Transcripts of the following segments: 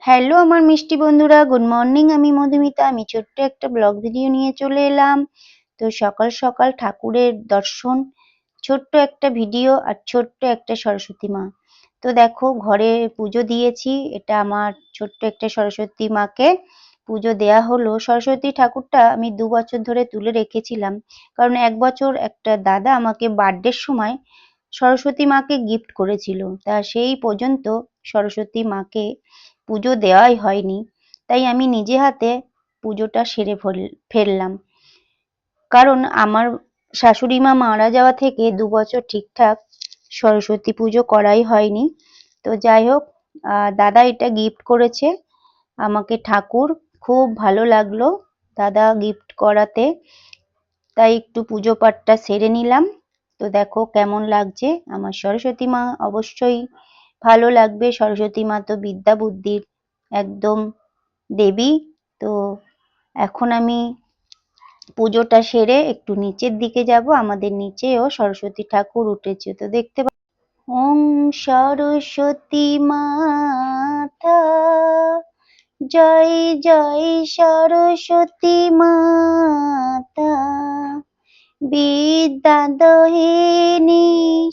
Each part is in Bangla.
হ্যালো আমার মিষ্টি বন্ধুরা, গুড মর্নিং। আমি মধুমিতা। আমি ছোট্ট একটা ব্লগ ভিডিও নিয়ে চলে এলাম। তো সকাল সকাল ঠাকুরের দর্শন, ছোট্ট একটা ভিডিও আর ছোট্ট একটা সরস্বতী মা। তো দেখো ঘরে পুজো দিয়েছি। এটা আমার ছোট্ট একটা সরস্বতী মাকে পুজো দেয়া হলো। সরস্বতী ঠাকুরটা আমি 2 বছর ধরে তুলে রেখেছিলাম, কারণ 1 বছর একটা দাদা আমাকে বার্থডের সময় সরস্বতী মাকে গিফট করেছিল। তা সেই পর্যন্ত সরস্বতী মাকে পুজো দেওয়াই হয়নি, তাই আমি নিজে হাতে পুজোটা সেরে ফেললাম। কারণ আমার শাশুড়ি মা মারা যাওয়া থেকে 2 বছর ঠিকঠাক সরস্বতী পুজো করাই হয়নি। তো যাই হোক, দাদা এটা গিফট করেছে আমাকে ঠাকুর, খুব ভালো লাগলো দাদা গিফট করাতে, তাই একটু পুজো পাঠটা সেরে নিলাম। তো দেখো কেমন লাগছে আমার সরস্বতী মা, অবশ্যই ভালো লাগবে। সরস্বতী মা তো বিদ্যা বুদ্ধির একদম দেবী। তো এখন আমি পুজোটা সেরে একটু নিচের দিকে যাব। আমাদের নিচেও সরস্বতী ঠাকুর উঠেছে, তো দেখতে ওম সরস্বতী মাতা, জয় জয় সরস্বতী মাতা, বিদ্যা দাহিনী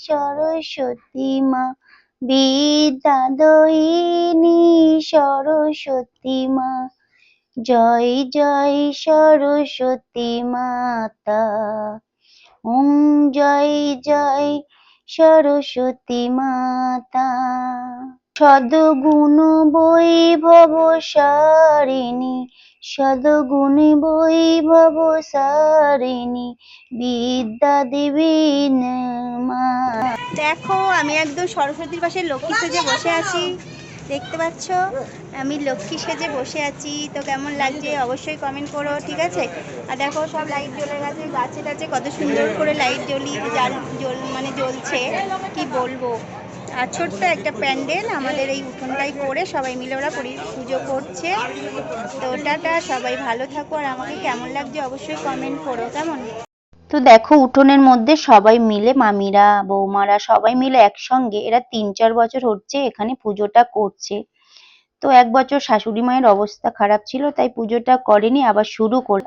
সরস্বতী মা, বিদ্যা দাহিনী সরস্বতী মা, জয় জয় সরস্বতী মাতা, ওম জয় জয় সরস্বতী মাতা। সদ্গুণ বৈভব সারিণী, সদ্গুণ বৈভব সারিণী, বিদ্যা দেবী মা। দেখো আমি একদম সরস্বতীর পাশে লক্ষ্মী সেজে বসে আছি, দেখতে পাচ্ছ আমি লক্ষ্মী সেজে বসে আছি। তো কেমন লাগছে অবশ্যই কমেন্ট করো, ঠিক আছে? আর দেখো সব লাইট জ্বলে গেছে, গাছে টাছে কত সুন্দর করে লাইট মানে জ্বলছে, কি বলবো। আর ছোট্ট একটা প্যান্ডেল আমাদের এই উঠোনটাই করে সবাই মিলে ওরা পুজো করছে। তো টাটা, সবাই ভালো থাকো। আর আমাকে কেমন লাগছে অবশ্যই কমেন্ট করো, কেমন? তো দেখো উঠোনের মধ্যে সবাই মিলে, মামিরা বৌমারা সবাই মিলে একসঙ্গে, এরা 3-4 বছর হচ্ছে এখানে পুজোটা করছে। তো 1 বছর শাশুড়ি মায়ের অবস্থা খারাপ ছিল, তাই পুজোটা করেনি, আবার শুরু করে।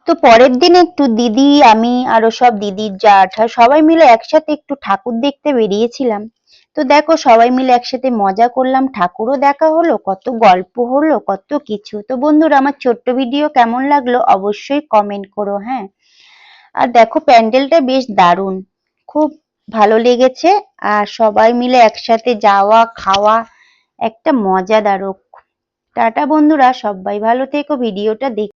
তো পরের দিন একটু দিদি, আমি আরো সব দিদির জ্যাঠা সবাই মিলে একসাথে একটু ঠাকুর দেখতে বেরিয়েছিলাম। তো দেখো সবাই মিলে একসাথে মজা করলাম, ঠাকুরও দেখা হলো, কত গল্প হলো, কত কিছু। তো বন্ধুরা আমার ছোট্ট ভিডিও কেমন লাগলো অবশ্যই কমেন্ট করো, হ্যাঁ। আর দেখো প্যান্ডেলটা বেশ দারুণ, খুব ভালো লেগেছে। আর সবাই মিলে একসাথে যাওয়া খাওয়া একটা মজাদারক। টাটা বন্ধুরা, সবাই ভালো থেকো, ভিডিওটা দেখ।